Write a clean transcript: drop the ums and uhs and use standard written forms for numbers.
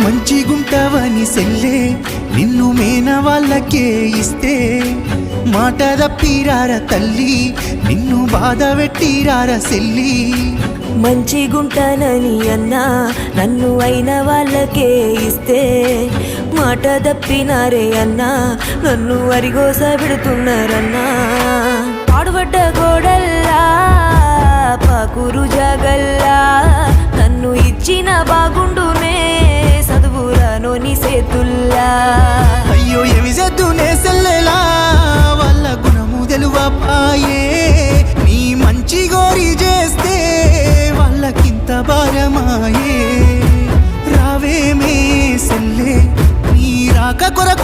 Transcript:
మంచిగుంటవని సెల్లే నిన్ను మేన వాళ్ళకే ఇస్తే మాట తప్పిరార తల్లి నిన్ను బాధ పెట్టిరార సెల్లి మంచిగుంటానని అన్నా నన్ను అయిన వాళ్ళకే ఇస్తే మాట తప్పినారే అన్నా నన్ను అరిగోస పెడుతున్నారన్నా పాడుబడ్డ గోడల్లా పాకురు జాగల్లా నన్ను ఇచ్చిన బాగుండునే చదువురానోని సేతుల్లా అయ్యో ఏమి చేద్దునే సెల్లెలా వాళ్ళ గుణము తెలువపాయే నీ మంచి గోరి చేస్తే వాళ్ళకింత భారమాయే రావేమే సెల్లే నీ రాక కొరకు